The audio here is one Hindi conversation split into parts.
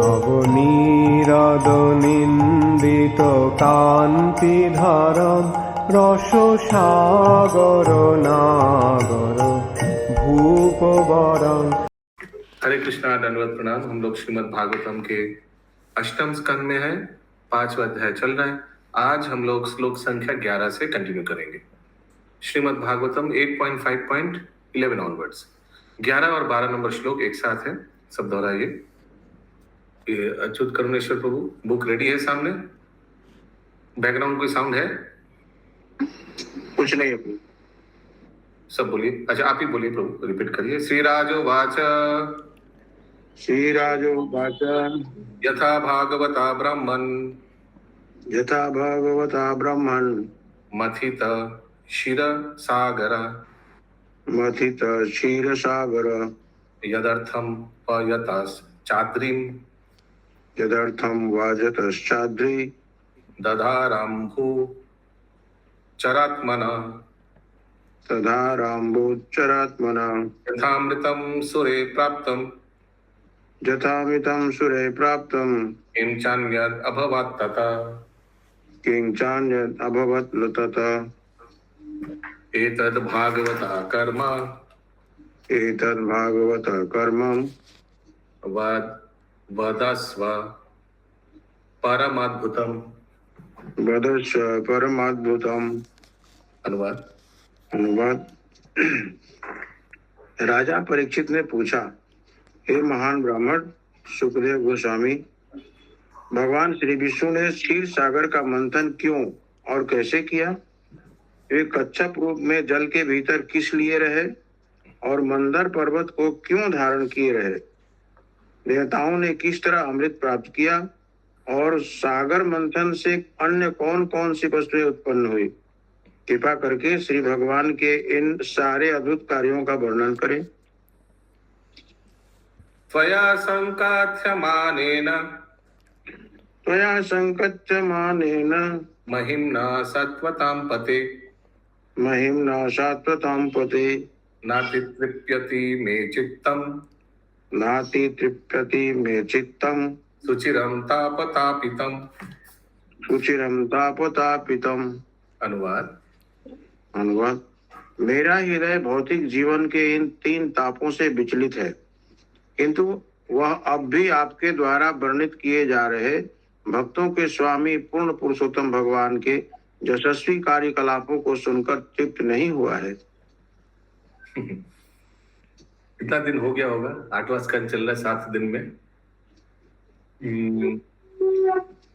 নবনীরদনিন্দিত কান্তিধারম রসসাগর নাগর भूपवरं। हरे कृष्णा, दंडवत प्रणाम। हम लोग श्रीमद् भागवतम के अष्टम स्कंद में है, 5वां अध्याय चल रहा है। आज हम लोग श्लोक संख्या 11 से कंटिन्यू करेंगे। श्रीमद् भागवतम 8.5.11 ऑनवर्ड्स। 11 और 12 नंबर श्लोक एक साथ है, सब दोहराइए। ये अच्युत करुणेश्वर प्रभु बुक रेडी है सामने? बैकग्राउंड कोई साउंड है? कुछ नहीं है। सब बोलिए। अच्छा, आप ही बोलिए प्रभु, रिपीट करिए। श्रीराजो वाच श्रीराजो वाच यथा भागवता ब्रह्मन् यथा भगवता ब्रह्मण मथित क्षीर सागर मथित क्षीर सागर यदर्थम पयतस चाद्रीम यदर्थम वाजतश्चाद्रि दधारम्भु चरात्मना तथा राम्भोच्चरात्मना यथामृतं सुरे प्राप्तं यथामितं सुरे प्राप्तं किंचान्यद् अभवत् तथा किंचान्यद् अभवत् न तथा एतद् भागवता कर्म एतद् भागवत कर्म वदस्व परमाद्भुतम्। वदस्व परमाद्भुतम्। अनुवाद। अनुवाद। राजा परीक्षित ने पूछा, हे महान ब्राह्मण सुखदेव गोस्वामी, भगवान श्री विष्णु ने क्षीर सागर का मंथन क्यों और कैसे किया? वे कच्छप रूप में जल के भीतर किस लिए रहे और मंदर पर्वत को क्यों धारण किए रहे? देवताओं ने किस तरह अमृत प्राप्त किया और सागर मंथन से अन्य कौन कौन सी वस्तुएं उत्पन्न हुई? कृपा करके श्री भगवान के इन सारे अद्भुत कार्यों का वर्णन करें। त्वया संकथ्यमानेन महिम्ना सत्वतां पते महिम्ना सात्वतां पते नाति तृप्यति मे चित्तम् नाति तृप्यति मे चित्तम् सुचिरं तापतापितम्। सुचिरं तापतापितम्। अनुवाद। अनुवाद। मेरा हृदय भौतिक जीवन के इन 3 तापों से विचलित है, किंतु वह अब भी आपके द्वारा वर्णित किए जा रहे भक्तों के स्वामी पूर्ण पुरुषोत्तम भगवान के यशस्वी कार्यकलापों को सुनकर तृप्त नहीं हुआ है। कितना दिन हो गया होगा? 8वां स्कंद चल रहा है, 7 दिन में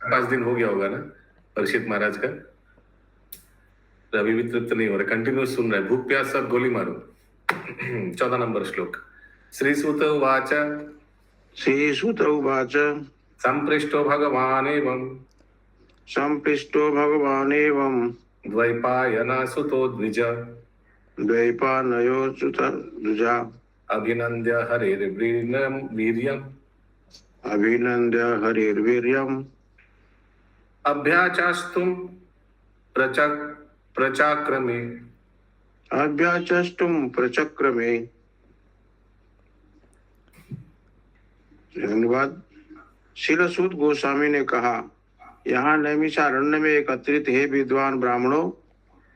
5 दिन हो गया होगा ना परीक्षित महाराज का। तो अभी भी तृप्त नहीं हो रहा, कंटिन्यूस सुन रहा है। भूख प्यास सब गोली मारो। 14 नंबर श्लोक। श्री सुत उवाच श्रीसुत उवाच संपृष्टो भगवानेवं द्वैपायनसुतो द्विज द्वैपायनो सुत द्विजा अभिनन्द्य हरेर्वीर्यम् अभिनन्द्य हरिर्वीर्यम् अभ्याचास्तुं प्रचाक्रमे अभ्याचष्टुम प्रचक्रमे। धन्यवाद। शिलसूत गोस्वामी ने कहा, यहाँ नैमिषारण्य में एकत्रित हे विद्वान ब्राह्मणों,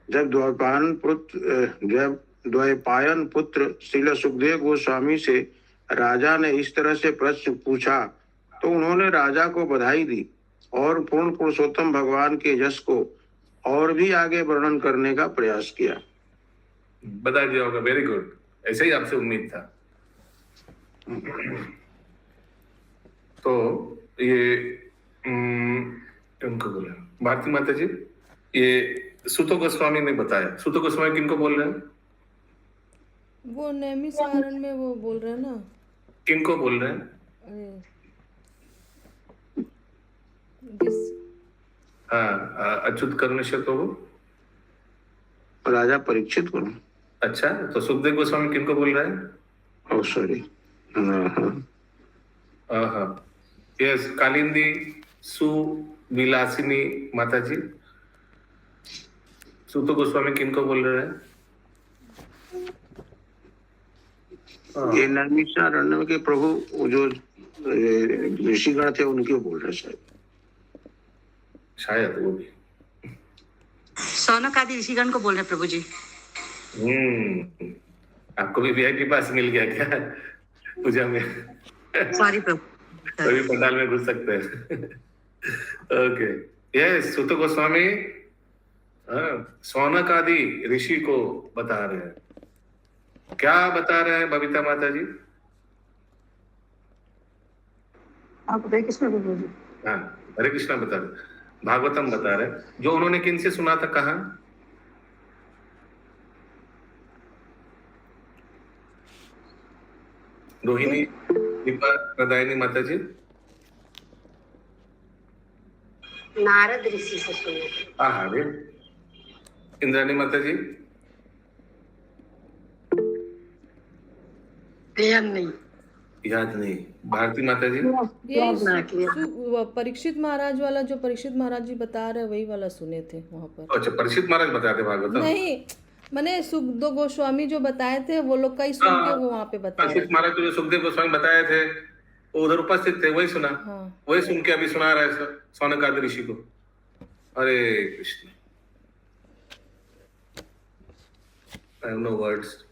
जब द्वैपायन पुत्र श्रील सुखदेव गोस्वामी से राजा ने इस तरह से प्रश्न पूछा तो उन्होंने राजा को बधाई दी और पूर्ण पुरुषोत्तम भगवान के यश को और भी आगे वर्णन करने का प्रयास किया। बता दिया होगा। वेरी गुड, ऐसे ही आपसे उम्मीद था। तो ये उनको बोला भारती माता जी, ये सुतो गोस्वामी ने बताया। सुतो गोस्वामी किनको बोल रहे हैं? वो नैमिषारण्य में वो बोल रहे हैं ना। किनको बोल रहे हैं? हाँ, अच्युत करुणेश्वर प्रभु, राजा परीक्षित को। अच्छा, तो सुखदेव गोस्वामी किनको बोल रहे हैं? Oh sorry. यस, कालिंदी सुविलासिनी माता जी, सुतो गोस्वामी किनको बोल रहे हैं? ये नैमिषारण्य के प्रभु जो ऋषिगण थे उनके बोल रहे शायद। शायद वो भी। सौनक आदि ऋषिगण को बोल रहे प्रभु जी। आपको भी वीआईपी पास मिल गया क्या पूजा में? सॉरी प्रभु। सभी पंडाल में घुस सकते हैं। ओके, यस, सुत गोस्वामी सौनक आदि ऋषि को बता रहे हैं। क्या बता रहे हैं बबीता माता जी? आप हरे कृष्ण प्रभु जी। हाँ, हरे कृष्णा बता रहे, भागवतम बता रहे, जो उन्होंने किन से सुना था, कहा? रोहिणी दीपा प्रदायिनी माता जी, नारद ऋषि से सुने। अरे इंद्राणी माता जी, याद नहीं। भारती माता जी, ये परीक्षित महाराज वाला, जो परीक्षित महाराज जी बता रहे वही वाला सुने थे वहां पर। अच्छा, परीक्षित महाराज बताते भागवतम? नहीं, मैंने सुखदेव गोस्वामी जो बताए थे वो लोग का ही सुन के वो वहां पे बताया। परीक्षित महाराज जो सुखदेव गोस्वामी बताए थे वो उधर उपस्थित थे, वही सुना। हाँ। वही सुन के अभी सुना रहा है सौनक आदि ऋषि को। Hare Krishna, I have no words.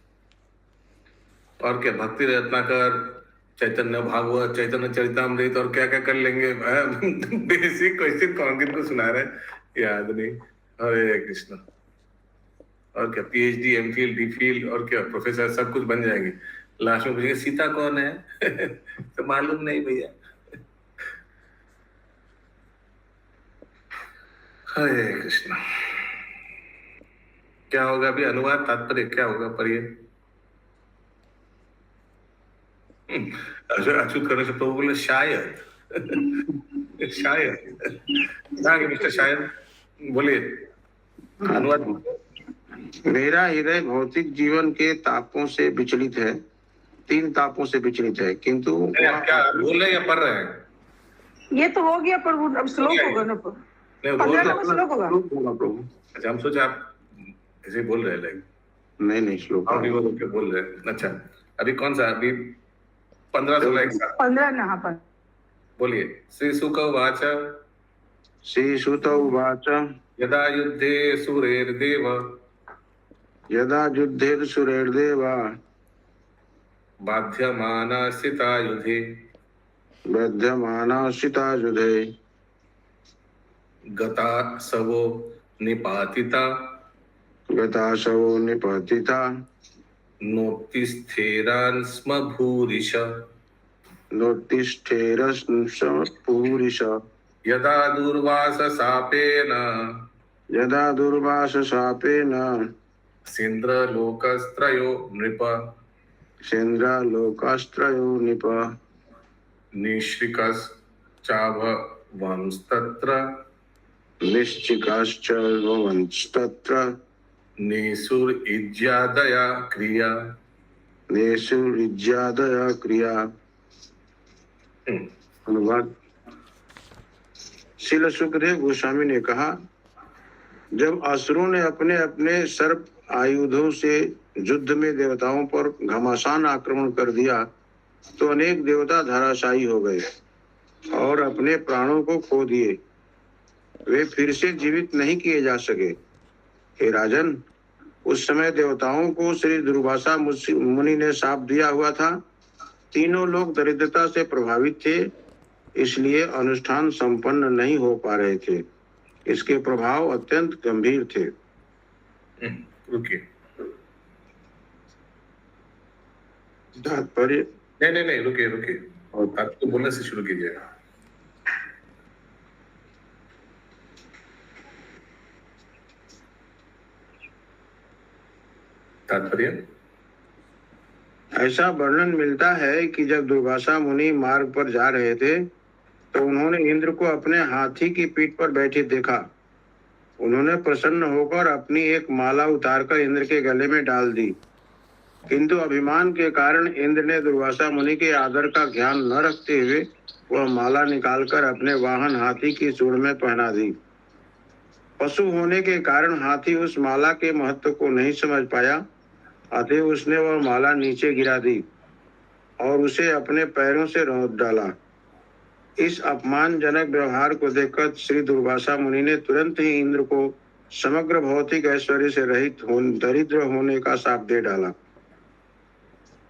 और क्या, भक्ति रत्नाकर, चैतन्य भागवत, चैतन्य चरितामृत और क्या क्या कर लेंगे। बेसिक क्वेश्चन कौन किनको सुना रहे हैं, याद नहीं। हरे कृष्ण। और क्या, पीएचडी, एमफिल, डीफिल और क्या प्रोफेसर सब कुछ बन जाएंगे। लास्ट में पूछेंगे सीता कौन है? तो मालूम नहीं भैया। हरे कृष्ण। क्या होगा अभी? अनुवाद तात्पर्य क्या होगा पर ये? अच्युत करने से प्रभु बोले शायद। शायद मिस्टर शायद बोलिए अनुवाद। मेरा हृदय भौतिक जीवन के तापों से विचलित है, 3 तापों से विचलित है, किंतु क्या बोल रहे हैं या पढ़ रहे हैं? ये तो हो गया प्रभु, अब श्लोक होगा ना प्रभु। नहीं, 15 नंबर श्लोक होगा प्रभु। अच्छा, हम सोचे आप ऐसे बोल रहे हैं। नहीं श्लोक के बोल रहे हैं। अच्छा, अभी कौन सा? अभी 15-16 एक साथ 15 नहा पर बोलिए। श्री शुक उवाच, श्री सुत उवाच, यदा युद्धे सुरेर्देव, यदा युद्धेर सुरेर्देवा, बाध्यमाना स्थितायुधे, बध्यमाना सितायुधे, गता सवो निपातिता, गताशवो निपतिता, नोतिस्थेरान् स्म भूरिश, नोत्तिष्ठेरस्म पूरिश, यदा दूर्वास शापेन, यदा दुर्वास शापेन, सेन्द्रलोकस्त्रयो नृप, सेन्द्रालोकास्त्रयो निप, निश्रिकश्चाभवंस्तत्र, निश्चिकाश्च भवंस्तत्र, निसुरिज्यादया क्रिया। नेषुरिज्यादया क्रिया। अनुवाद। श्रील सुखदेव गोस्वामी ने कहा, जब असुरों ने अपने अपने सर्प आयुधों से युद्ध में देवताओं पर घमासान आक्रमण कर दिया तो अनेक देवता धराशायी हो गए और अपने प्राणों को खो दिए। वे फिर से जीवित नहीं किए जा सके। हे राजन, उस समय देवताओं को श्री दुर्वासा मुनि ने शाप दिया हुआ था। तीनों लोग दरिद्रता से प्रभावित थे, इसलिए अनुष्ठान संपन्न नहीं हो पा रहे थे। इसके प्रभाव अत्यंत गंभीर थे। रुकिए, तात्पर्य। नहीं, रुकिए और आपको बोलने से शुरू कीजिएगा। तात्पर्य। ऐसा वर्णन मिलता है कि जब दुर्वासा मुनि मार्ग पर जा रहे थे तो उन्होंने इंद्र को अपने हाथी की पीठ पर बैठे देखा। उन्होंने प्रसन्न होकर अपनी एक माला उतारकर इंद्र के गले में डाल दी, किंतु अभिमान के कारण इंद्र ने दुर्वासा मुनि के आदर का ध्यान न रखते हुए वह माला निकालकर अपने वाहन हाथी की सूंड में पहना दी। पशु होने के कारण हाथी उस माला के महत्व को नहीं समझ पाया, अतः उसने वह माला नीचे गिरा दी। और उसे अपने पैरों से रौंद डाला। इस अपमानजनक व्यवहार को देखकर श्री दुर्वासा मुनि ने तुरंत ही इंद्र को समग्र भौतिक ऐश्वर्य से रहित दरिद्र होने का शाप दे डाला।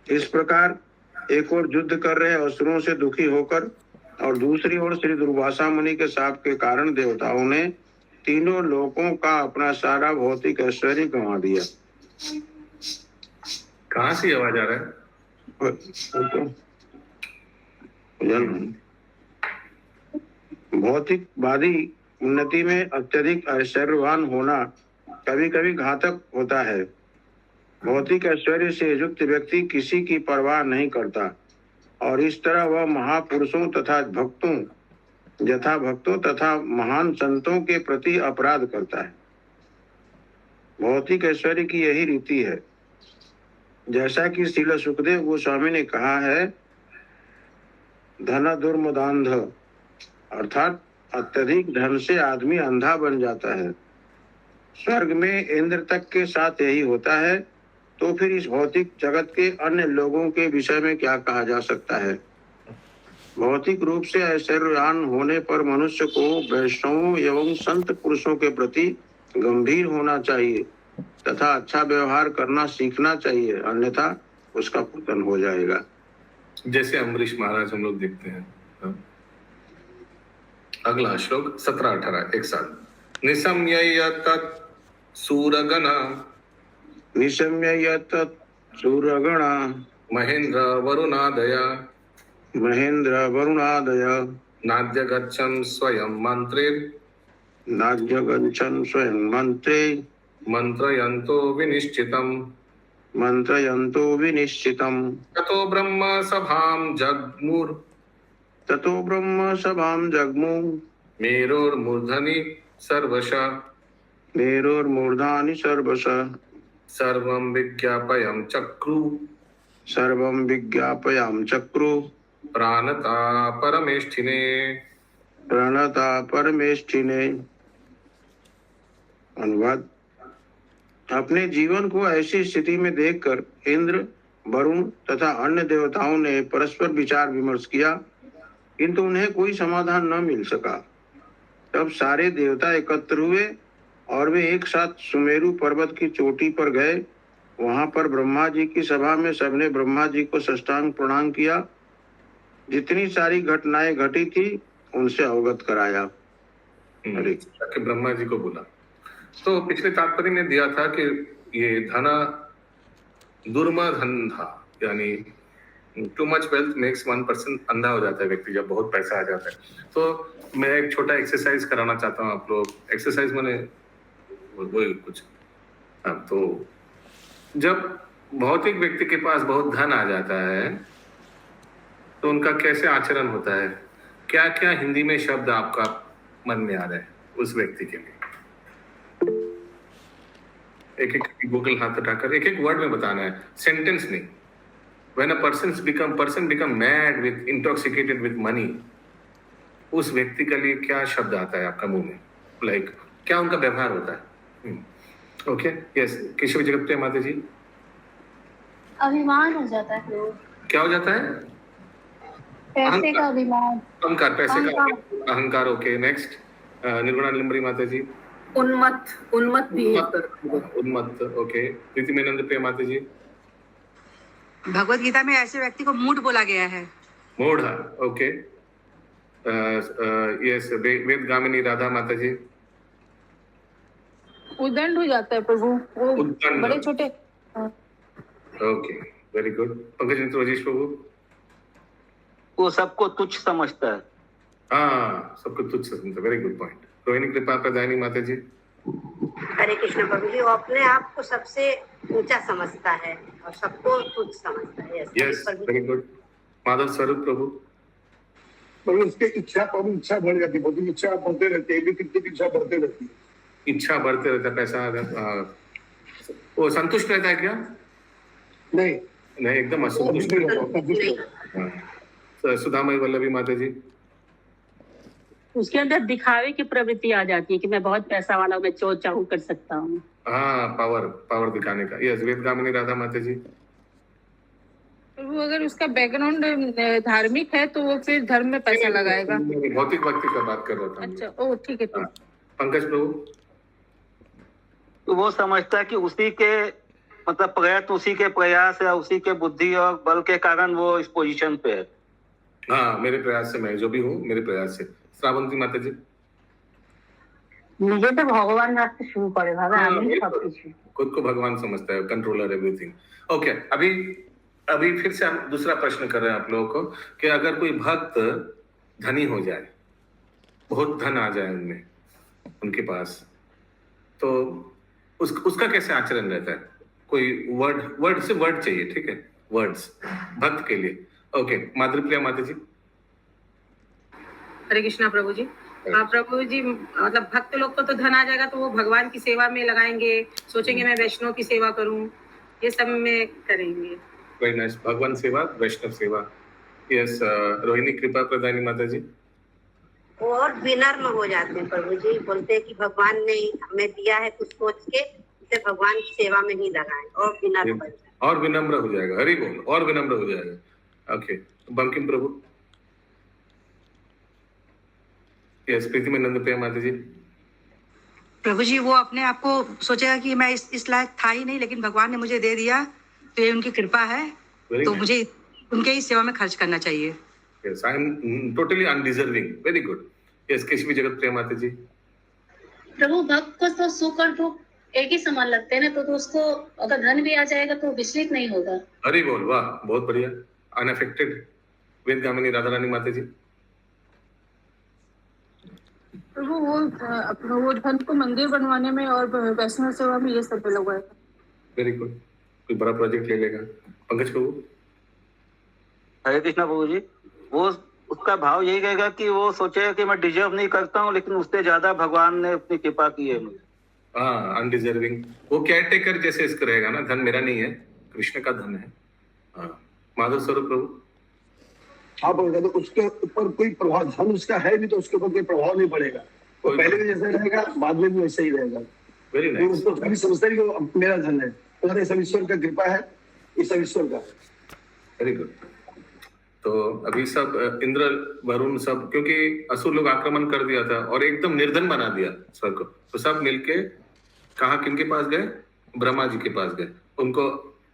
इस प्रकार एक ओर युद्ध कर रहे असुरों से दुखी होकर और दूसरी ओर श्री दुर्वासा मुनि के शाप के कारण देवताओं ने तीनों लोकों का अपना सारा भौतिक ऐश्वर्य गंवा दिया। कहाँ से आवाज आ रहा है? भौतिकवादी उन्नति में अत्यधिक ऐश्वर्यवान होना कभी कभी घातक होता है। भौतिक ऐश्वर्य से युक्त व्यक्ति किसी की परवाह नहीं करता और इस तरह वह महापुरुषों तथा भक्तों तथा महान संतों के प्रति अपराध करता है। भौतिक ऐश्वर्य की यही रीति है। जैसा कि श्रील सुखदेव गोस्वामी ने कहा है, धन दुर्मदांध, अर्थात अत्यधिक धन से आदमी अंधा बन जाता है। स्वर्ग में इंद्र तक के साथ यही होता है, तो फिर इस भौतिक जगत के अन्य लोगों के विषय में क्या कहा जा सकता है। भौतिक रूप से ऐश्वर्यवान होने पर मनुष्य को वैष्णवों एवं संत पुरुषों के प्रति गंभीर होना चाहिए तथा अच्छा व्यवहार करना सीखना चाहिए, अन्यथा उसका पतन हो जाएगा। जैसे अम्बरीश महाराज हम लोग देखते हैं। अगला श्लोक 17-18 एक साथ। निशम्य तत् सूरगण महेंद्र वरुणादय नाद्य गच्छन् स्वयं मंत्रे मंत्रयन्तो विनिश्चितम् ततो ब्रह्म सभां जग्मुः मेरोर्मूर्धनि सर्वशः सर्वं विज्ञापयं चक्रु प्राणता परमेष्ठिने। अनुवाद। अपने जीवन को ऐसी स्थिति में देखकर इंद्र, वरुण तथा अन्य देवताओं ने परस्पर विचार विमर्श किया, किंतु उन्हें कोई समाधान न मिल सका। तब सारे देवता एकत्र हुए और वे एक साथ सुमेरु पर्वत की चोटी पर गए। वहां पर ब्रह्मा जी की सभा में सबने ब्रह्मा जी को साष्टांग प्रणाम किया, जितनी सारी घटनाएं घटी थी उनसे अवगत कराया। ब्रह्मा जी को बोला। तो पिछले तात्पर्य ने दिया था कि ये धन दुर्मधन था, यानी too much wealth makes one person अंधा हो जाता है व्यक्ति जब बहुत पैसा आ जाता है। तो मैं एक छोटा एक्सरसाइज कराना चाहता हूँ आप लोग। एक्सरसाइज मैंने वही कुछ। तो जब भौतिक व्यक्ति के पास बहुत धन आ जाता है तो उनका कैसे आचरण होता है, क्या क्या हिंदी में शब्द आपका मन में आ रहा है उस व्यक्ति के लिए? एक एक गूगल हाथ उठाकर एक एक वर्ड में बताना है, सेंटेंस नहीं। When a person become mad with intoxicated with money, उस व्यक्ति के लिए क्या शब्द आता है आपका मुंह में? लाइक क्या उनका व्यवहार होता है? ओके, यस, केशव जगत प्रिया माता जी। अभिमान हो जाता है फिर। क्या हो जाता है? पैसे का अभिमान, अहंकार, पैसे का अहंकार। ओके, नेक्स्ट निर्गुणा निलंबरी माता जी। उन्मत्त भी। उन्मत्त, ओके। प्रीति मेनंद प्रिया माता जी। भगवत गीता में ऐसे व्यक्ति को मूढ़ बोला गया है। मूढ़, ओके। यस, वेदगामिनी राधा माता जी। उद्दंड हो जाता है प्रभु, वो बड़े छोटे। Okay, very good. पंकज मित्र राजेश प्रभु। वो सबको तुच्छ समझता है। हाँ, सबको तुच्छ समझता है, वेरी गुड पॉइंट। रोहिणी कृपा प्रदायनी माता जी। हरे कृष्ण प्रभु जी, वो अपने आप को सबसे ऊंचा समझता है और सबको तुच्छ समझता है। Yes, very good. माधव स्वरूप प्रभु। पर उसके इच्छा बढ़ जाती है, इच्छा बढ़ते रहती है, इच्छा बढ़ते रहती है, इच्छा बढ़ते रहता है, पैसा वो संतुष्ट रहता है क्या? नहीं, एकदम असंतुष्ट। सुधामय वल्लभी माता जी। उसके अंदर दिखावे की प्रवृत्ति आ जाती है कि मैं बहुत पैसा वाला हूँ, मैं जो चाहूँ कर सकता हूँ। हाँ, पावर दिखाने का। यस, वेदगामिनी राधा माता जी। वो अगर उसका बैकग्राउंड धार्मिक है तो वो फिर धर्म में पैसा लगाएगा। भौतिक व्यक्ति का बात कर रहा था। अच्छा, ओ ठीक है। हाँ। पंकज प्रभु, तो वो समझता है कि उसी के मतलब प्रयत्न, उसी के प्रयास या उसी के बुद्धि और बल के कारण वो इस पोजीशन पे है। हाँ, मेरे प्रयास से, मैं जो भी हूँ मेरे प्रयास से। श्रावंती माता जी, নিজে তো ভগবান রাখতে শুরু করে ভাবে हाँ, আমি ये সবকিছু खुद को भगवान समझता है, कंट्रोलर एवरीथिंग। ओके, अभी फिर से हम दूसरा प्रश्न कर रहे हैं आप लोगों को कि अगर कोई भक्त धनी हो जाए, बहुत धन आ जाए उनमें, उनके पास, तो उसका कैसे आचरण रहता है? कोई वर्ड चाहिए, ठीक है, वर्ड्स भक्त के लिए। ओके, माधुप्रिया माता जी। हरे कृष्णा प्रभु जी। हाँ प्रभु जी, मतलब भक्त लोग को तो धन आ जाएगा तो वो भगवान की सेवा में लगाएंगे, सोचेंगे मैं वैष्णव की सेवा करूं, ये सब में करेंगे। Very nice. भगवान सेवा, वैष्णव सेवा। यस, रोहिणी कृपा प्रदानी माता जी। वो और विनम्र हो जाते हैं प्रभु जी, बोलते हैं कि भगवान ने हमें दिया है कुछ सोच के, उसे भगवान की सेवा में ही लगाएं और विनम्र बन जाएं। और विनम्र हो जाएगा, हरि बोल, और विनम्र हो जाएगा। ओके, बंकिम प्रभु। यस, प्रीति में नंद प्रिया माता जी। प्रभु जी वो अपने आप को सोचेगा कि मैं इस लायक था ही नहीं, लेकिन भगवान ने मुझे दे दिया तो ये उनकी कृपा है, तो मुझे उनके ही सेवा में खर्च करना चाहिए। Yes, I am totally undeserving. Very good. Yes, Keshavi जगत प्रिया माता जी। प्रभु भक्त को तो सुख और दुख एक ही समान लगते हैं ना, तो उसको अगर धन भी आ जाएगा तो विचलित नहीं होगा। हरि बोल, वाह, बहुत बढ़िया। अनअफेक्टेड। वेद गामिनी राधा रानी माता जी। प्रभु वो धन को मंदिर बनवाने में और वैष्णव सेवा में ये सब लगाएगा। Very good. कोई बड़ा प्रोजेक्ट ले लेगा। पंकज प्रभु। हरे कृष्णा प्रभु जी, वो उसका भाव यही रहेगा कि वो सोचेगा कि मैं डिजर्व नहीं करता हूँ, लेकिन उससे ज्यादा भगवान ने अपनी कृपा की है मुझे। हाँ, अनडिजर्विंग। वो केयर टेकर जैसे इसका रहेगा ना, धन मेरा नहीं है, कृष्ण का धन है। हाँ, माधव स्वरूप प्रभु। हाँ बोलेगा तो उसके ऊपर कोई प्रभाव, धन उसका है नहीं तो उसके ऊपर कोई प्रभाव नहीं पड़ेगा। तो पहले भी जैसे रहेगा, बाद में भी वैसे ही रहेगा। Very nice. उसको कभी समझता नहीं कि मेरा धन है, तो ये सब ईश्वर का कृपा है, ये सब ईश्वर का। Very good. तो अभी सब इंद्र वरुण सब, क्योंकि असुर लोग आक्रमण कर दिया था और एकदम निर्धन बना दिया स्वर्ग को, तो सब मिलके कहाँ, किनके पास गए? ब्रह्मा जी के पास गए, उनको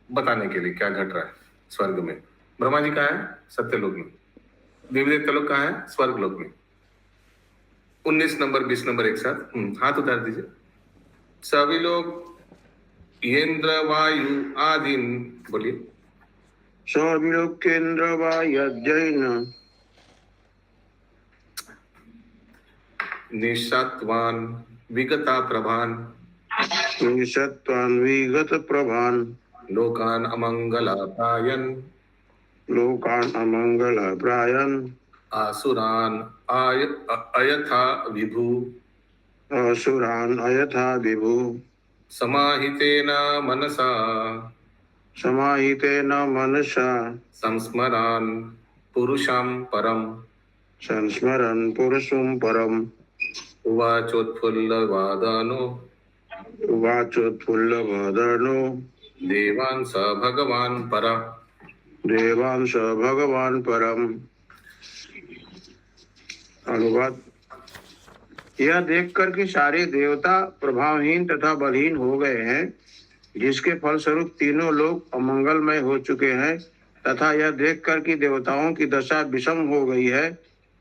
बताने के लिए क्या घट रहा है स्वर्ग में। ब्रह्मा जी कहाँ है? सत्यलोक में। देवी देवता लोग कहाँ है? स्वर्ग लोक में। 19 नंबर 20 नंबर एक साथ हाथ उतार दीजिए सभी लोग। इंद्र वायु आदि बोलिए। सभी लोग केंद्र वायु निशत्वान विगता प्रभान, निशत्वान विगत प्रभान, लोकान अमंगलापायन, लोकान अमंगलाप्रायन, आसुरान अयथा विभु, असुरान अयथा विभु, समाहितेन मनसा, समाहितेन मनसा, संस्मरान पुरुषं परम, संस्मरन् पुरुषं परम्, उवाचोत्फुल्लवादनो, उवाचोत्फुल्लवदनो, देवान् स भगवान् परः, देवान् स भगवान् परम्। अनुवाद। यह देखकर कि सारे देवता प्रभावहीन तथा बलहीन हो गए हैं, जिसके फलस्वरूप तीनों लोग अमंगलमय हो चुके हैं, तथा यह देखकर कि देवताओं की दशा विषम हो गई है,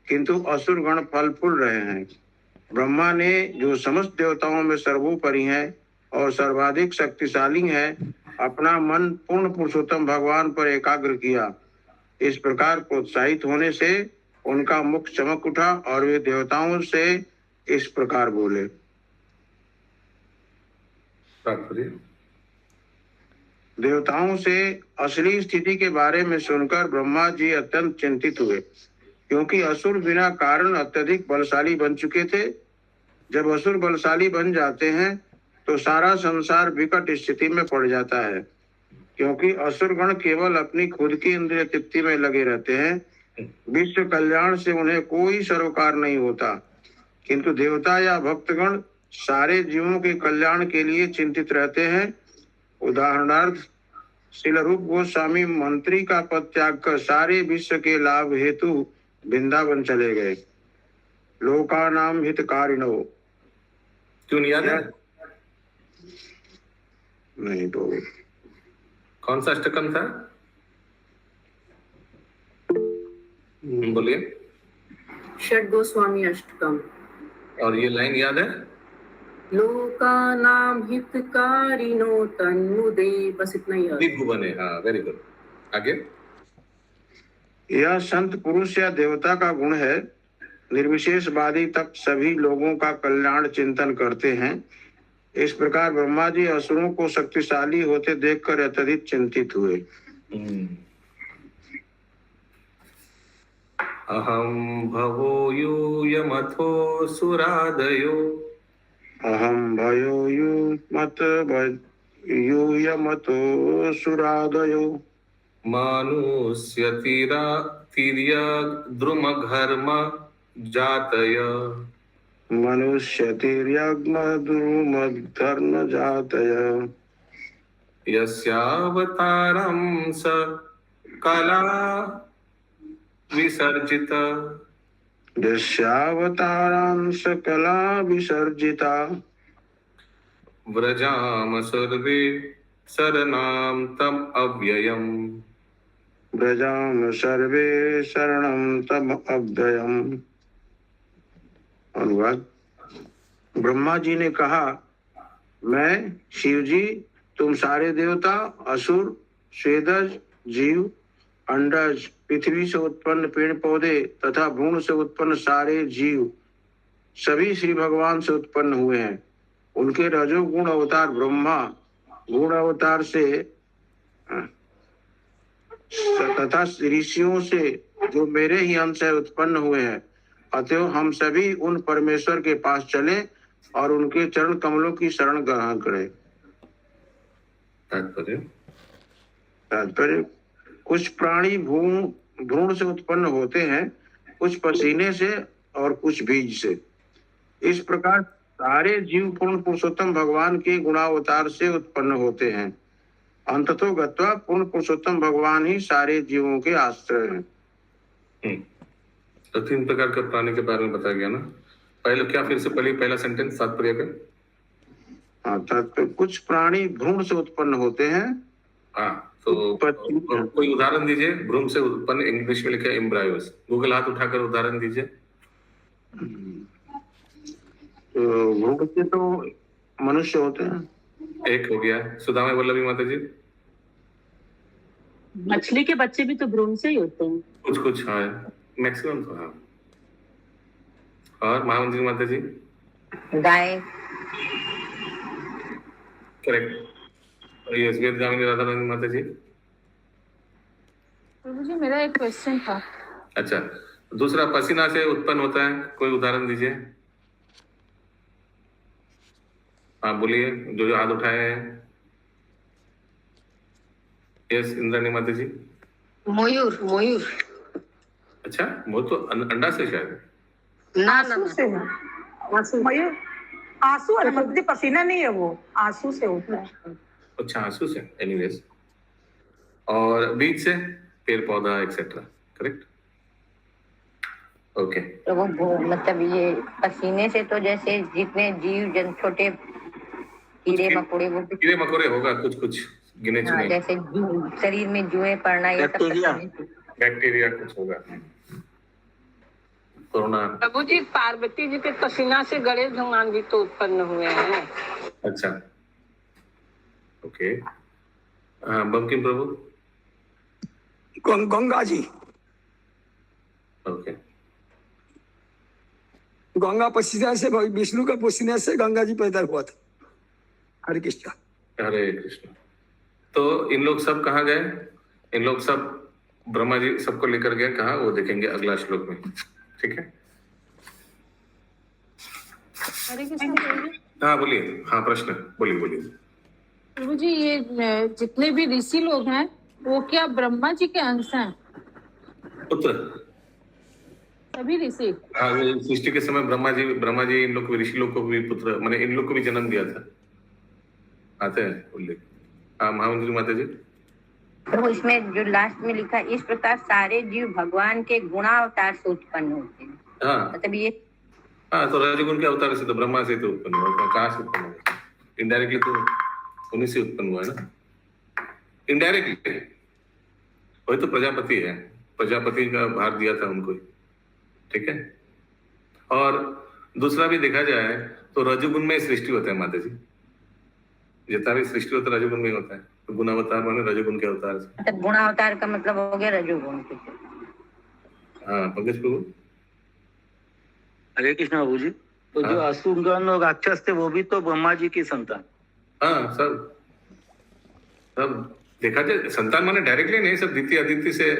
किंतु असुरगण फल फूल रहे हैं, ब्रह्मा ने, जो समस्त देवताओं में सर्वोपरि हैं और सर्वाधिक शक्तिशाली हैं, अपना मन पूर्ण पुरुषोत्तम भगवान पर एकाग्र किया। इस प्रकार प्रोत्साहित होने से उनका मुख चमक उठा और वे देवताओं से इस प्रकार बोले। देवताओं से असली स्थिति के बारे में सुनकर ब्रह्मा जी अत्यंत चिंतित हुए, क्योंकि असुर बिना कारण अत्यधिक बलशाली बन चुके थे। जब असुर बलशाली बन जाते हैं तो सारा संसार विकट स्थिति में पड़ जाता है, क्योंकि असुरगण केवल अपनी खुद की इंद्रिय तृप्ति में लगे रहते हैं। विश्व कल्याण से उन्हें कोई सरोकार नहीं होता, किंतु देवता या भक्तगण सारे जीवों के कल्याण के लिए चिंतित रहते हैं। उदाहरणार्थ श्रील रूप गोस्वामी मंत्री का पद त्याग कर सारे विश्व के लाभ हेतु वृंदावन चले गए। लोका नाम हितकारिणो। क्यों नहीं याद है? नहीं तो कौन सा अष्टकम था? बोलिए। षड गोस्वामी अष्टकम। और ये लाइन याद है? लोकानाम हितकारिणो तन्मुदे, बस इतना ही याद है। त्रिभुवने, हाँ, वेरी गुड। आगे। यह संत पुरुष या देवता का गुण है। निर्विशेषवादी तक सभी लोगों का कल्याण चिंतन करते हैं। इस प्रकार ब्रह्मा जी असुरों को शक्तिशाली होते देखकर अत्यधिक चिंतित हुए। अहम भवो यूयमथो सुरादयो। अहम भयो यूयमतो सुरादयो। मानुष्य तिर्य द्रुमघर्म जातय। मनुष्य तिर्यग्म धर्म जातय। यस्यावतारं स कला विसर्जित। यस्यावतारांश कला विसर्जिता। व्रजाम सर्वे शरणं तम अव्ययम्। व्रजाम सर्वे शरणं तम अव्ययम्। अनुवाद। ब्रह्मा जी ने कहा, मैं शिव जी, तुम सारे देवता, असुर, स्वेदज, जीव, अंडज, पृथ्वी से उत्पन्न पेड़ पौधे तथा भ्रूण से उत्पन्न सारे जीव सभी श्री भगवान से उत्पन्न हुए हैं। उनके रजोगुण अवतार ब्रह्मा गुण अवतार से तथा ऋषियों से जो मेरे ही अंश है उत्पन्न हुए हैं। अतएव हम सभी उन परमेश्वर के पास चले और उनके चरण कमलों की शरण ग्रहण करें। तात्पर्य, कुछ प्राणी भ्रूण से उत्पन्न होते हैं, कुछ पसीने से और कुछ बीज से। इस प्रकार सारे जीव पूर्ण पुरुषोत्तम भगवान के गुणावतार से उत्पन्न होते हैं। अंततो गत्वा पूर्ण पुरुषोत्तम भगवान ही सारे जीवों के आश्रय हैं। तो 3 प्रकार के प्राणी के बारे में बताया गया ना। पहले क्या, फिर से पहला सेंटेंस तात्पर्य का? हाँ, तात्पर्य कुछ प्राणी भ्रूण से उत्पन्न होते हैं। हाँ, तो कोई उदाहरण दीजिए। भ्रूण से उत्पन्न इंग्लिश में लिखा है एम्ब्रायोस। गूगल हाथ उठाकर उदाहरण दीजिए। तो भ्रूण से तो मनुष्य होते हैं। एक हो गया। सुदामा वल्लभी माता जी। मछली के बच्चे भी तो भ्रूण से ही होते हैं। कुछ हाँ, मैक्सिमम तो हाँ। और महामंत्री माता जी। गाय। करेक्ट। यस, वेद गामिनी राधा रानी माता जी। प्रभु जी, मेरा एक क्वेश्चन था। अच्छा, दूसरा पसीना से उत्पन्न होता है, कोई उदाहरण दीजिए। हाँ बोलिए, जो हाथ उठाए हैं। यस, इंद्राणी माता जी। मयूर। मयूर। अच्छा, वो तो अंडा से शायद। ना ना से मयूर आंसू है, मतलब पसीना नहीं है, वो आंसू से होता है। अच्छा, आंसू से। एनीवेज, और बीज से पेड़ पौधा एक्सेट्रा। करेक्ट। ओके। तो वो मतलब ये पसीने से तो जैसे जितने जीव जन छोटे कीड़े मकोड़े, वो कीड़े मकोड़े होगा, कुछ गिने चुने। जैसे शरीर में जुएं पड़ना, ये सब बैक्टीरिया कुछ होगा। कोरोना। प्रभु जी, पार्वती जी के पसीना से गणेश भगवान भी तो उत्पन्न हुए हैं। अच्छा, ओके। बंकिम प्रभु। गंगा जी। ओके। गंगा पसीना से, विष्णु का पसीने से गंगा जी पैदा हुआ था। हरे कृष्ण। हरे कृष्ण। तो इन लोग सब कहाँ गए? इन लोग सब ब्रह्मा जी सबको लेकर गए कहाँ, वो देखेंगे अगला श्लोक में। ठीक है। हरे कृष्ण प्रभु जी। हाँ बोलिए। हाँ, प्रश्न बोलिए। प्रभु जी, ये जितने भी ऋषि लोग हैं वो क्या ब्रह्मा जी के अंश हैं? पुत्र। सभी ऋषि। हाँ, सृष्टि के समय ब्रह्मा जी इन लोग को, ऋषि लोग को भी पुत्र, मैंने इन लोग को भी जन्म दिया था। आते हैं उल्लेख। हाँ, महामंत्री माता जी। तो इसमें जो लास्ट में लिखा, इस प्रकार सारे जीव भगवान के गुणावतार से उत्पन्न होते हैं। हाँ मतलब ये हाँ, तो रजोगुण के अवतार से तो ब्रह्मा से तो उत्पन्न हुआ, कहाँ से उत्पन्न हुआ? इनडायरेक्टली तो उन्हीं से उत्पन्न हुआ है ना, इनडायरेक्टली। वही तो प्रजापति है, प्रजापति का भार दिया था उनको, ठीक है। और दूसरा भी देखा जाए तो रजोगुण में सृष्टि होता है माता जी, जितना भी सृष्टि होता है रजोगुण में होता है, तो गुणावतार माने रजोगुण के अवतार से। मतलब गुणावतार का मतलब हो गया रजोगुण। हाँ पंकज प्रभु। हरे कृष्ण बाबू जी। तो जो असुरगण और राक्षस थे वो भी तो ब्रह्मा जी की संतान। हाँ सब देखा जाए संतान माने डायरेक्टली नहीं, सब द्वितीय आदित्य से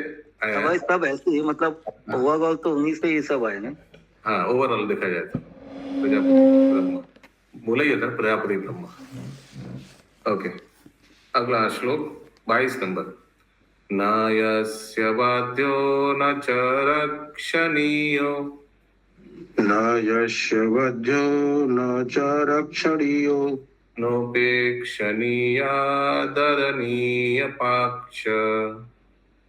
आया है। सब ऐसे ही, मतलब ओवरऑल तो उन्हीं से ही सब आए ना। हाँ ओवरऑल देखा जाए तो प्रजापति ब्रह्मा बोला ही था, प्रजापति ब्रह्मा। ओके, अगला श्लोक 22 नंबर। न यस्य वाद्यो न च रक्षणीयो, न यस्य वध्यो न च रक्षणीयो, नोपेक्षणीयादरणीय पाक्ष,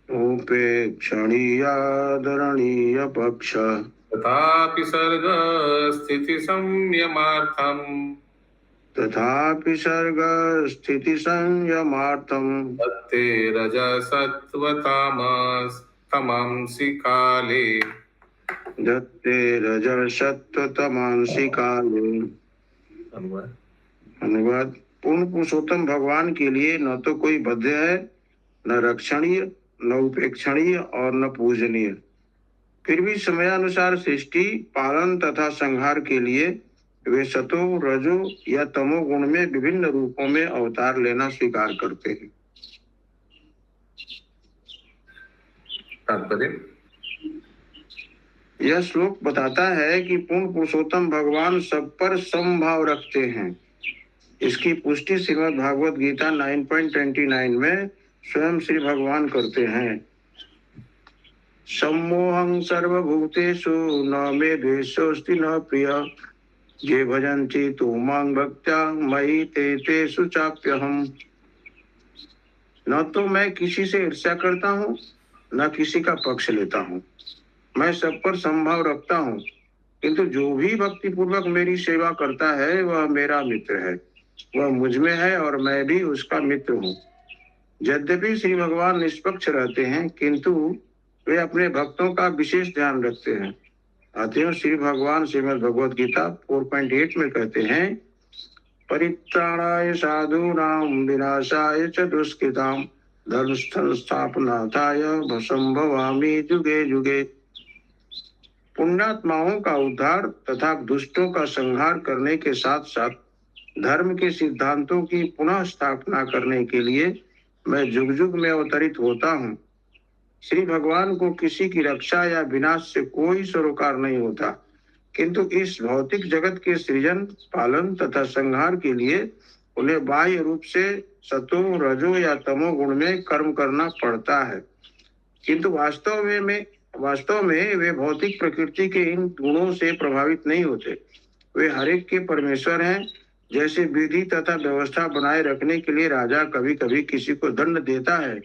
उपेक्षणीयादरणीय पक्ष, तथापि सर्ग स्थिति संयमार्थम, तथापि सर्ग स्थिति संयमार्थम, दत्ते रजसत्वतामस् तमांसि काले, दत्ते रजसत्वतमांसि काले। अनुवाद। पूर्ण पुरुषोत्तम भगवान के लिए न तो कोई बद्ध है, न रक्षणीय, न उपेक्षणीय और न पूजनीय। फिर भी समयानुसार सृष्टि, पालन तथा संहार के लिए वे सतो, रजो या तमो गुण में विभिन्न रूपों में अवतार लेना स्वीकार करते हैं। तात्पर्य। यह श्लोक बताता है कि पूर्ण पुरुषोत्तम भगवान सब पर समभाव रखते हैं। इसकी पुष्टि श्रीमद् भागवत गीता 9.29 में स्वयं श्री भगवान करते हैं। सम्मोहं सर्वभूतेषु न मे द्वेषोऽस्ति न प्रिय, ये भजन्ति तु मां भक्त्या मयि ते तेषु चाप्यहम्। न तो मैं किसी से ईर्ष्या करता हूँ, न किसी का पक्ष लेता हूँ। मैं सब पर संभाव रखता हूँ, किंतु जो भी भक्ति पूर्वक मेरी सेवा करता है वह मेरा मित्र है। वह मुझ में है और मैं भी उसका मित्र हूँ। यद्यपि श्री भगवान निष्पक्ष रहते हैं, किंतु वे अपने भक्तों का विशेष ध्यान रखते हैं। अतएव श्री भगवान श्रीमद् भगवद गीता 4.8 में कहते हैं, परित्राणाय साधूनां विनाशाय च दुष्कृतां धर्म संस्थापनार्थाय संभवामि जुगे जुगे। पुण्यात्माओं का उद्धार तथा दुष्टों का संहार करने के साथ साथ धर्म के सिद्धांतों की पुनः स्थापना करने के लिए मैं जुग जुग में अवतरित होता हूँ। श्री भगवान को किसी की रक्षा या विनाश से कोई सरोकार नहीं होता, किंतु इस भौतिक जगत के सृजन, पालन तथा संहार के लिए उन्हें बाह्य रूप से सतो, रजो या तमो गुण में कर्म करना पड़ता है। किंतु वास्तव में वे भौतिक प्रकृति के इन गुणों से प्रभावित नहीं होते। वे हरेक के परमेश्वर हैं। जैसे विधि तथा व्यवस्था बनाए रखने के लिए राजा कभी कभी किसी को दंड देता है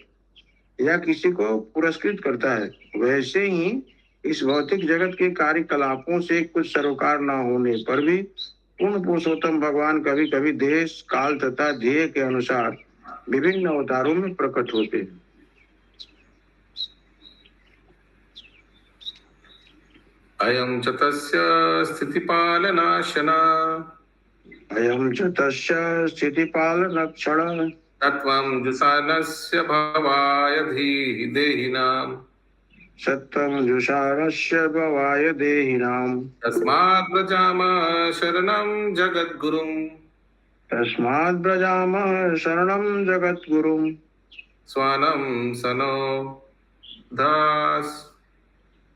या किसी को पुरस्कृत करता है, वैसे ही इस भौतिक जगत के कार्यकलापों से कुछ सरोकार न होने पर भी पूर्ण पुरुषोत्तम भगवान कभी कभी देश, काल तथा ध्येय के अनुसार विभिन्न अवतारों में प्रकट होते हैं। अयं च तस्य स्थितिपालनाशना, अयं च तस्य स्थितिपालनक्षण, तत्त्वं जुषानस्य भवाय देहिनां, सत्त्वं जुषानस्य भवाय देहिनां, तस्मात् व्रजामः शरणं जगद्गुरुं, तस्मात् व्रजामः शरणं जगद्गुरुं, स्वानं सनो दास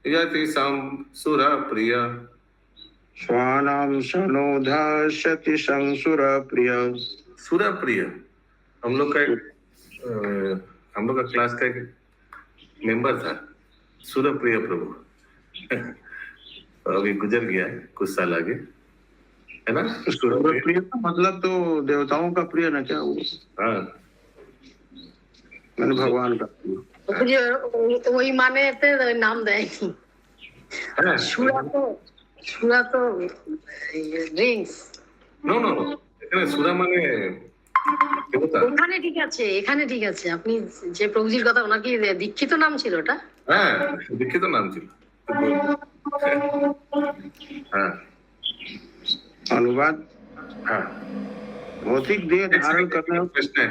यति सुरप्रिय, स्वानां सनोधास्यति संसुरप्रिय। सुरप्रिय हम लोग का क्लास का एक मेंबर था, सुरप्रिय प्रभु। अभी गुजर गया है कुछ साल आगे, है ना। सुरप्रिय का मतलब तो देवताओं का प्रिय ना क्या वो? हाँ मैंने भगवान का मुझे वही माने थे नाम देंगे है? छुरा तो রিংস নো নো নো, এখানে সুরা মানে দেবতা। এখানে ঠিক আছে আপনি যে প্রভুজির কথা ওনার কি দীক্ষিত নাম ছিল ওটা হ্যাঁ, দীক্ষিত নাম ছিল। हाँ अनुवाद हाँ, भौतिक देह धारण करने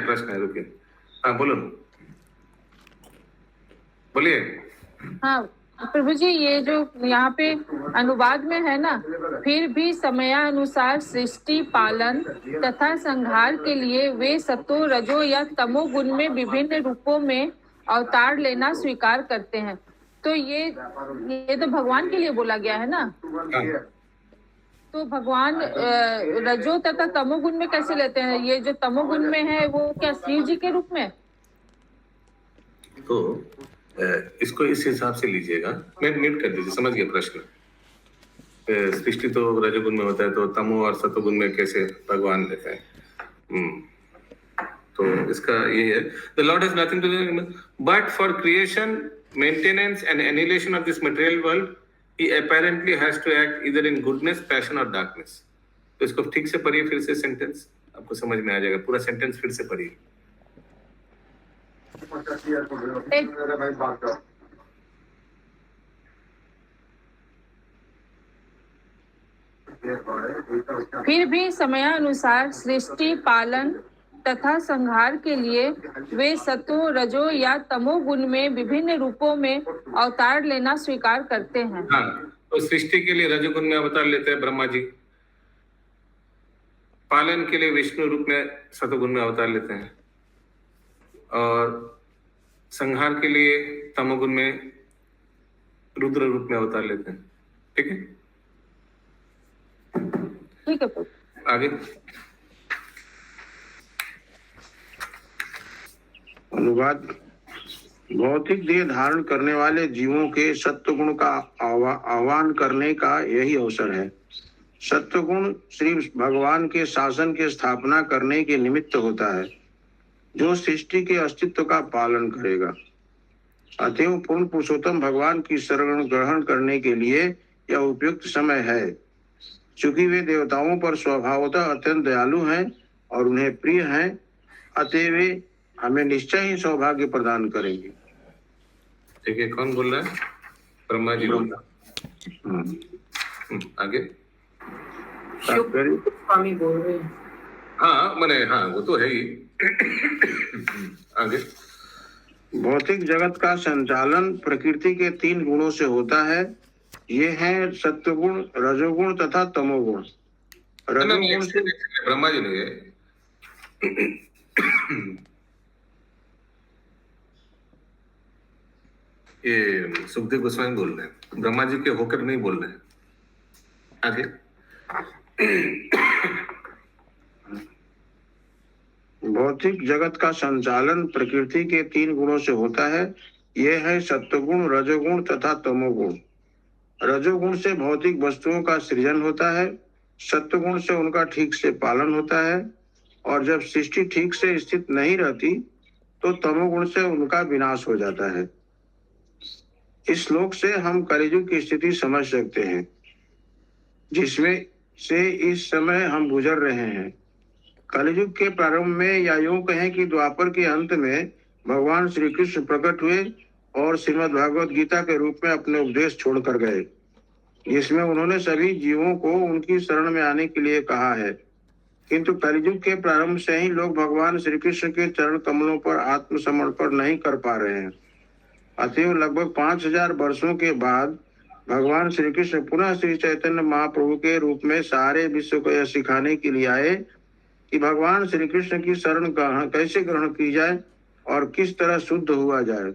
प्रश्न है, रुकिए। हाँ बोलो, बोलिए। हाँ प्रभु जी, ये जो यहाँ पे अनुवाद में है ना, फिर भी समयानुसार सृष्टि पालन तथा संहार के लिए वे सतो रजो या तमो गुण में विभिन्न रूपों में अवतार लेना स्वीकार करते हैं। तो ये तो भगवान के लिए बोला गया है ना। तो भगवान रजो तथा तमोगुण में कैसे लेते हैं? ये जो तमोगुण में है वो क्या शिव जी के रूप में? तो इसको इस हिसाब से लीजिएगा। म्यूट कर दीजिए, समझ गया प्रश्न। सृष्टि तो रजोगुण में होता है, तो तमो और सतोगुण में कैसे भगवान लेते हैं? तो इसका ये है, the lord has nothing to do but for creation, maintenance and annihilation of this material world he apparently has to act either in goodness, passion or darkness। तो इसको ठीक से पढ़िए, फिर से सेंटेंस आपको समझ में आ जाएगा। पूरा सेंटेंस फिर से पढ़िए। फिर भी समयानुसार सृष्टि पालन तथा संहार के लिए वे सतो रजो या तमो गुण में विभिन्न रूपों में अवतार लेना स्वीकार करते हैं। हाँ, तो सृष्टि के लिए रजोगुण में अवतार लेते हैं ब्रह्मा जी, पालन के लिए विष्णु रूप में सतोगुण में अवतार लेते हैं, और संहार के लिए तमोगुण में रुद्र रूप में अवतार लेते हैं। ठीक है, ठीक है। आगे अनुवाद। भौतिक देह धारण करने वाले जीवों के सत्वगुण का आह्वान करने का यही अवसर है। सत्वगुण श्री भगवान के शासन के स्थापना करने के निमित्त होता है, जो सृष्टि के अस्तित्व का पालन करेगा। अतएव पूर्ण पुरुषोत्तम भगवान की शरण ग्रहण करने के लिए यह उपयुक्त समय है, चूंकि वे देवताओं पर स्वभावतः अत्यंत दयालु हैं और उन्हें प्रिय हैं। अतएव वे हमें निश्चय ही सौभाग्य प्रदान करेंगे। ठीक है, कौन बोल रहा है? ब्रह्मा जी बोल रहा है। आगे स्वामी बोल रहे हैं। हाँ मैंने, हाँ वो तो है ही। आगे भौतिक जगत का संचालन प्रकृति के 3 गुणों से होता है। ये हैं सत्वगुण, रजोगुण तथा तमोगुण। रजोगुण से ब्रह्मा जी ने ये सुखदेव गोस्वामी बोल रहे हैं, ब्रह्मा जी के होकर नहीं बोल रहे हैं। आगे भौतिक जगत का संचालन प्रकृति के 3 गुणों से होता है। ये है सत्वगुण, रजोगुण तथा तमोगुण। रजोगुण से भौतिक वस्तुओं का सृजन होता है, सत्वगुण से उनका ठीक से पालन होता है, और जब सृष्टि ठीक से स्थित नहीं रहती तो तमोगुण से उनका विनाश हो जाता है। इस श्लोक से हम कलियुग की स्थिति समझ सकते हैं, जिसमें से इस समय हम गुजर रहे हैं। कलियुग के प्रारंभ में, या यूं कहें कि द्वापर के अंत में, भगवान श्री कृष्ण प्रकट हुए और श्रीमद् भागवत गीता के रूप में अपने उपदेश छोड़कर गए, जिसमें उन्होंने सभी जीवों को उनकी शरण में आने के लिए कहा है। किंतु कलियुग के प्रारंभ से ही लोग भगवान श्री कृष्ण के चरण कमलों पर आत्मसमर्पण नहीं कर पा रहे हैं। अतएव लगभग 5000 वर्षों के बाद भगवान श्री कृष्ण पुनः श्री चैतन्य महाप्रभु के रूप में सारे विश्व को यह सिखाने के लिए आए कि भगवान श्री कृष्ण की शरण कैसे ग्रहण की जाए और किस तरह शुद्ध हुआ जाए।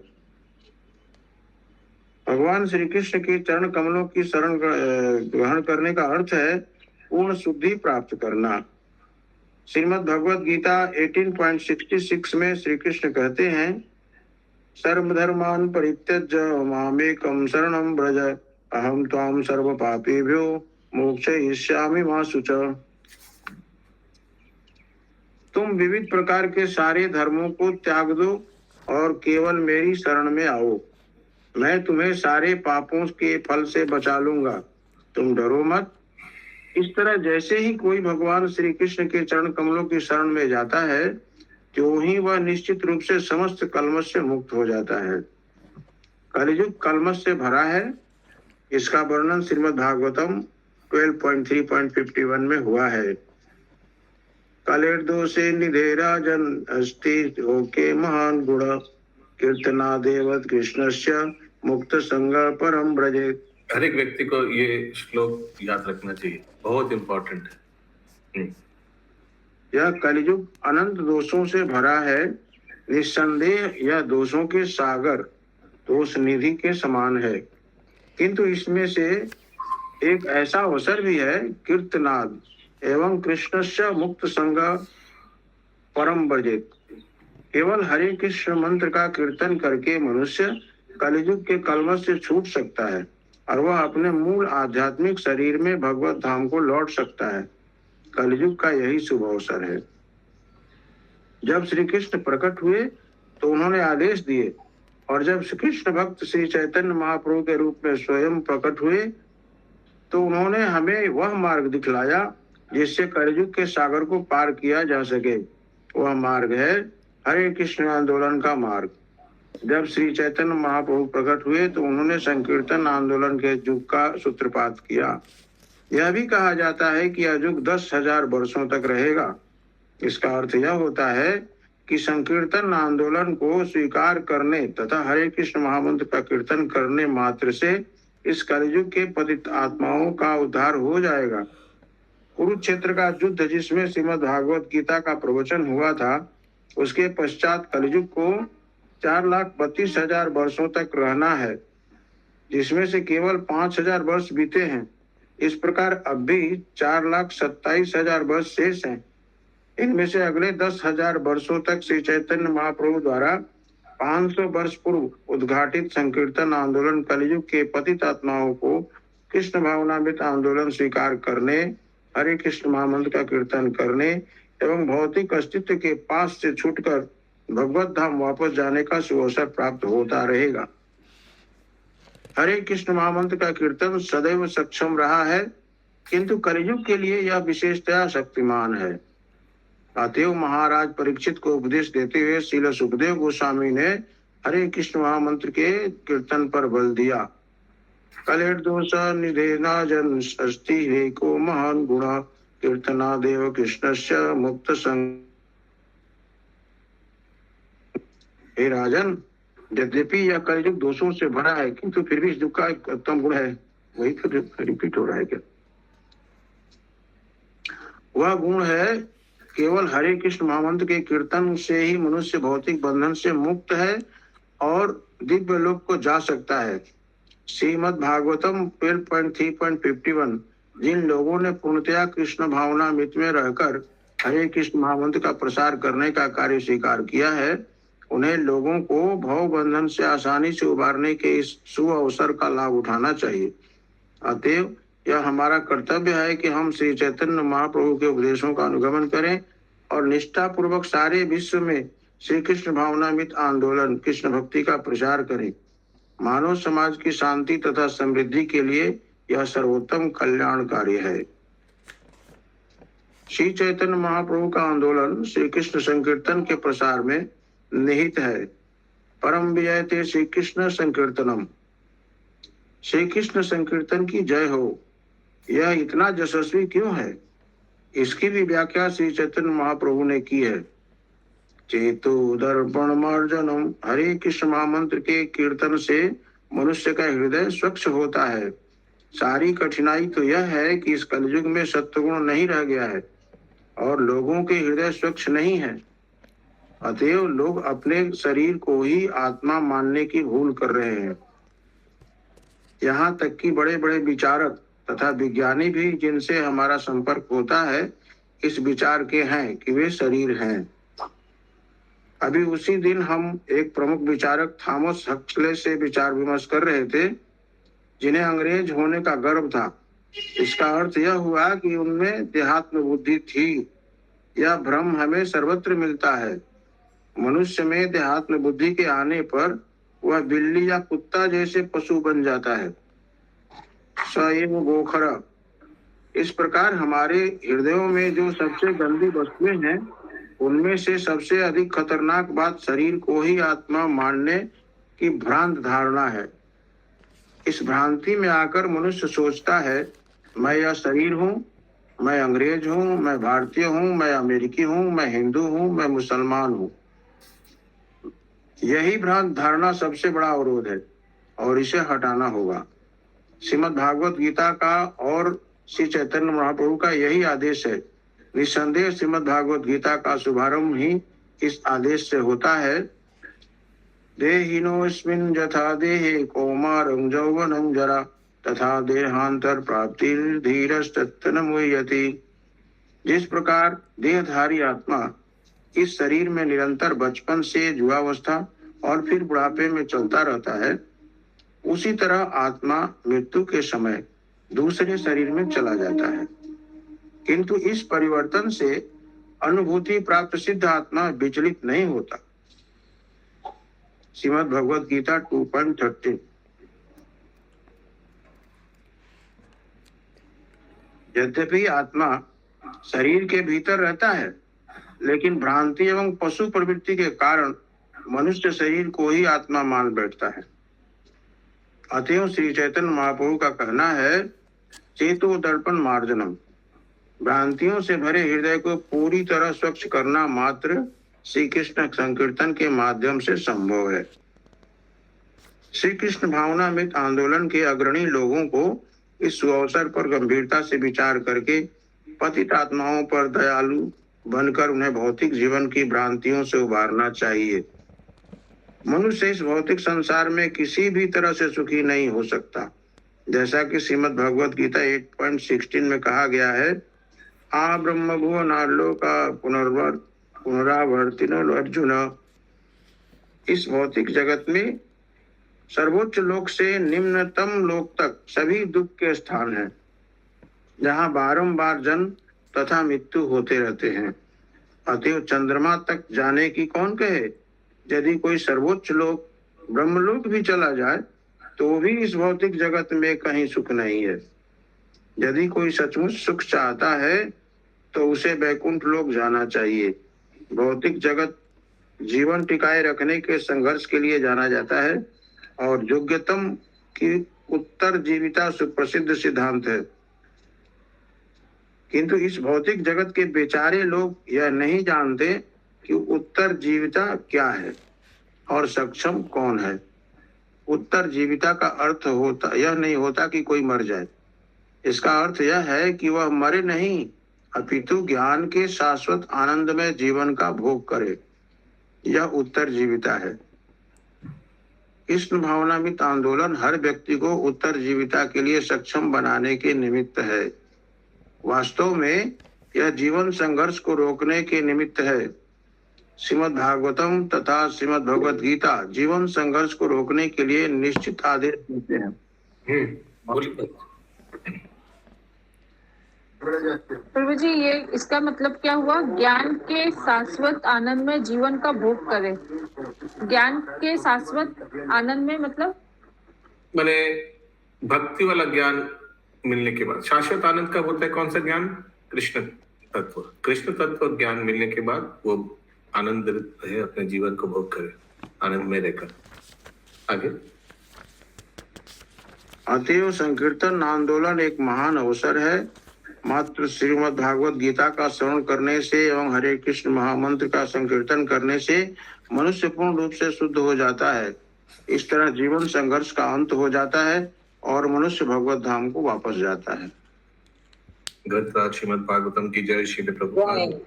भगवान श्री कृष्ण के चरण कमलों की शरण ग्रहण करने का अर्थ है पूर्ण शुद्धि प्राप्त करना। श्रीमद् भगवत गीता 18.66 में श्री कृष्ण कहते हैं, सर्वधर्मान् परित्यज्य मामेकं शरणं व्रज, अहं त्वां सर्व पापेभ्यो मोक्षयिष्यामि मा शुचः। तुम विविध प्रकार के सारे धर्मों को त्याग दो और केवल मेरी शरण में आओ। मैं तुम्हें सारे पापों के फल से बचा लूंगा, तुम डरो मत। इस तरह जैसे ही कोई भगवान श्री कृष्ण के चरण कमलों की शरण में जाता है, त्यों ही वह निश्चित रूप से समस्त कलमश से मुक्त हो जाता है। कलियुग कलमश से भरा है, इसका वर्णन श्रीमद् भागवतम 12.3.51 में हुआ है। कलिर्दोषे निधे राजन अस्ति ओके महान गुण कीर्तना देवत कृष्णस्य मुक्त संग परम ब्रजे। हर एक व्यक्ति को ये श्लोक याद रखना चाहिए, बहुत इंपॉर्टेंट है। यह कलियुग अनंत दोषों से भरा है, निस्संदेह यह दोषों के सागर दोष निधि के समान है, किंतु इसमें से एक ऐसा अवसर भी है, कीर्तनाद एवं कृष्णस्य मुक्त संग परम ब्रजेत। केवल हरे कृष्ण मंत्र का कीर्तन करके मनुष्य कलियुग के कलमश से छूट सकता है और वह अपने मूल आध्यात्मिक शरीर में भगवत धाम को लौट सकता है। कलियुग का यही शुभ अवसर है। जब श्री कृष्ण प्रकट हुए तो उन्होंने आदेश दिए, और जब श्री कृष्ण भक्त श्री चैतन्य महाप्रभु के रूप में स्वयं प्रकट हुए तो उन्होंने हमें वह मार्ग दिखलाया जिससे कलियुग के सागर को पार किया जा सके। वह मार्ग है हरे कृष्ण आंदोलन का मार्ग। जब श्री चैतन्य महाप्रभु प्रकट हुए तो उन्होंने संकीर्तन आंदोलन के युग का सूत्रपात किया। यह भी कहा जाता है कि यह युग 10,000 वर्षों तक रहेगा। इसका अर्थ यह होता है कि संकीर्तन आंदोलन को स्वीकार करने तथा हरे कृष्ण महामंत्र का कीर्तन करने मात्र से इस कलियुग के पतित आत्माओं का उद्धार हो जाएगा। कुरुक्षेत्र का युद्ध जिसमें श्रीमद् भागवत गीता का प्रवचन हुआ था, उसके पश्चात कलियुग को 4,32,000 वर्षों तक रहना है, जिसमें से केवल 5,000 वर्ष बीते हैं। इस प्रकार अब भी 4,27,000 वर्ष शेष हैं। इनमें से अगले 10,000 वर्षों तक श्री चैतन्य महाप्रभु द्वारा 500 वर्ष पूर्व उद्घाटित संकीर्तन आंदोलन कलियुग के पतित आत्माओं को कृष्ण भावनामृत आंदोलन स्वीकार करने, हरे कृष्ण महामंत्र का कीर्तन करने एवं भौतिक अस्तित्व के पास से छूटकर भगवत धाम वापस जाने का सुअवसर प्राप्त होता रहेगा। हरे कृष्ण महामंत्र का कीर्तन सदैव सक्षम रहा है, किंतु कलियुग के लिए यह विशेषतया शक्तिमान है। अतएव महाराज परीक्षित को उपदेश देते हुए श्रील सुखदेव गोस्वामी ने हरे कृष्ण महामंत्र के कीर्तन पर बल दिया। कलिर्दोष निधेना जन अस्ति एको महान गुण कीर्तना देव कृष्णस्य मुक्त संग। हे राजन, यद्यपि यह कलियुग दोषों से भरा है, किंतु फिर भी इस युग का एक उत्तम गुण है। वही फिर रिपीट हो रहा है क्या? वह गुण है केवल हरे कृष्ण महामंत्र के कीर्तन से ही मनुष्य भौतिक बंधन से मुक्त है और दिव्य लोक को जा सकता है। श्रीमद् भागवतम 12.3.51 जिन लोगों ने पूर्णतया कृष्ण भावनामृत में रहकर हरे कृष्ण महामंत्र का प्रसार करने का कार्य स्वीकार किया है, उन्हें लोगों को भव बंधन से आसानी से उबारने के इस शुभ अवसर का लाभ उठाना चाहिए। अतएव यह हमारा कर्तव्य है कि हम श्री चैतन्य महाप्रभु के उपदेशों का अनुगमन करें और निष्ठा पूर्वक सारे विश्व में श्री कृष्ण भावनामृत आंदोलन कृष्ण भक्ति का प्रचार करें। मानव समाज की शांति तथा समृद्धि के लिए यह सर्वोत्तम कल्याण कार्य है। श्री चैतन्य महाप्रभु का आंदोलन श्री कृष्ण संकीर्तन के प्रसार में निहित है। परम विजयते श्री कृष्ण संकीर्तनम। श्री कृष्ण संकीर्तन की जय हो। यह इतना यशस्वी क्यों है, इसकी भी व्याख्या श्री चैतन्य महाप्रभु ने की है। चेतो दर्पण मार्जनम। हरे कृष्ण महामंत्र के कीर्तन से मनुष्य का हृदय स्वच्छ होता है। सारी कठिनाई तो यह है कि इस कलयुग में सत्वगुण नहीं रह गया है और लोगों के हृदय स्वच्छ नहीं है। अतएव लोग अपने शरीर को ही आत्मा मानने की भूल कर रहे हैं। यहाँ तक कि बड़े बड़े विचारक तथा विज्ञानी भी जिनसे हमारा संपर्क होता है, इस विचार के हैं कि वे शरीर हैं। अभी उसी दिन हम एक प्रमुख विचारक थॉमस हक्सले से विचार विमर्श कर रहे थे, जिन्हें अंग्रेज होने का गर्व था। इसका अर्थ यह हुआ कि उनमें देहात्म बुद्धि थी। यह भ्रम हमें सर्वत्र मिलता है। मनुष्य में देहात्म बुद्धि के आने पर वह बिल्ली या कुत्ता जैसे पशु बन जाता है। सएव गोखर। इस प्रकार हमारे हृदयों में जो सबसे गंदी वस्तुएं हैं, उनमें से सबसे अधिक खतरनाक बात शरीर को ही आत्मा मानने की भ्रांत धारणा है। इस भ्रांति में आकर मनुष्य सोचता है, मैं यह शरीर हूँ, मैं अंग्रेज हूँ, मैं भारतीय हूँ, मैं अमेरिकी हूँ, मैं हिंदू हूँ, मैं मुसलमान हूँ। यही भ्रांत धारणा सबसे बड़ा अवरोध है और इसे हटाना होगा। श्रीमद् भागवत गीता का और श्री चैतन्य महाप्रभु का यही आदेश है। निस्संदेह श्रीमद् भागवत गीता का शुभारंभ ही इस आदेश से होता है। देहिनोऽस्मिन् यथा देहे कौमारं यौवनं जरा तथा देहांतर प्राप्ति धीरस्तन्न मुह्यति। जिस प्रकार देहधारी आत्मा इस शरीर में निरंतर बचपन से युवावस्था और फिर बुढ़ापे में चलता रहता है, उसी तरह आत्मा मृत्यु के समय दूसरे शरीर में चला जाता है। किंतु इस परिवर्तन से अनुभूति प्राप्त सिद्ध आत्मा विचलित नहीं होता। श्रीमद् भगवद गीता 2.13। यद्यपि आत्मा शरीर के भीतर रहता है, लेकिन भ्रांति एवं पशु प्रवृत्ति के कारण मनुष्य शरीर को ही आत्मा मान बैठता है। अतएव श्री चैतन्य महाप्रभु का कहना है, चेतो दर्पण मार्जनम। भ्रांतियों से भरे हृदय को पूरी तरह स्वच्छ करना मात्र श्री कृष्ण संकीर्तन के माध्यम से संभव है। श्री कृष्ण भावनामृत आंदोलन के अग्रणी लोगों को इस अवसर पर गंभीरता से विचार करके पतित आत्माओं पर दयालु बनकर उन्हें भौतिक जीवन की भ्रांतियों से उबारना चाहिए। मनुष्य इस भौतिक संसार में किसी भी तरह से सुखी नहीं हो सकता। जैसा कि श्रीमद् भगवद गीता 8.16 में कहा गया है, आ ब्रह्म भुवनालोका पुनरावर्तिनो अर्जुन। इस भौतिक जगत में सर्वोच्च लोक से निम्नतम लोक तक सभी दुख के स्थान हैं, जहाँ बारंबार जन्म तथा मृत्यु होते रहते हैं। अतएव चंद्रमा तक जाने की कौन कहे। यदि कोई सर्वोच्च लोक ब्रह्मलोक भी चला जाए तो भी इस भौतिक जगत में कहीं सुख नहीं है। यदि कोई सचमुच सुख चाहता है तो उसे वैकुंठ लोक जाना चाहिए। भौतिक जगत जीवन टिकाए रखने के संघर्ष के लिए जाना जाता है और योग्यतम की उत्तर जीविता सुप्रसिद्ध सिद्धांत है। किंतु इस भौतिक जगत के बेचारे लोग यह नहीं जानते कि उत्तर जीविता क्या है और सक्षम कौन है। उत्तर जीविता का अर्थ होता यह नहीं होता कि कोई मर जाए। इसका अर्थ यह है कि वह मरे नहीं, अपितु ज्ञान के शाश्वत आनंद में जीवन का भोग करे। यह उत्तर जीविता है। कृष्ण भावनामृत आंदोलन हर व्यक्ति को उत्तर जीविता के लिए सक्षम बनाने के निमित्त है। वास्तव में यह जीवन संघर्ष को रोकने के निमित्त है। श्रीमद् भागवतम तथा श्रीमद् भगवद गीता जीवन संघर्ष को रोकने के लिए निश्चित आदेश देते हैं। प्रभु जी, ये इसका मतलब क्या हुआ? ज्ञान के शाश्वत आनंद में जीवन का भोग करे। ज्ञान के शाश्वत आनंद में मतलब मैंने भक्ति वाला ज्ञान मिलने के बाद शाश्वत आनंद का होता है कौन सा ज्ञान? कृष्ण तत्व। कृष्ण तत्व ज्ञान मिलने के बाद वो आनंद है, अपने जीवन को भोग करे, आनंद में रहकर। आगे। अतएव संकीर्तन आंदोलन एक महान अवसर है। मात्र श्रीमद् भागवत गीता का श्रवण करने से एवं हरे कृष्ण महामंत्र का संकीर्तन करने से मनुष्य पूर्ण रूप से शुद्ध हो जाता है। इस तरह जीवन संघर्ष का अंत हो जाता है और मनुष्य भगवत धाम को वापस जाता है। ग्रंथराज श्रीमद् भागवतम की जय। श्री प्रभुपाद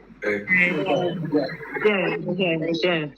जय।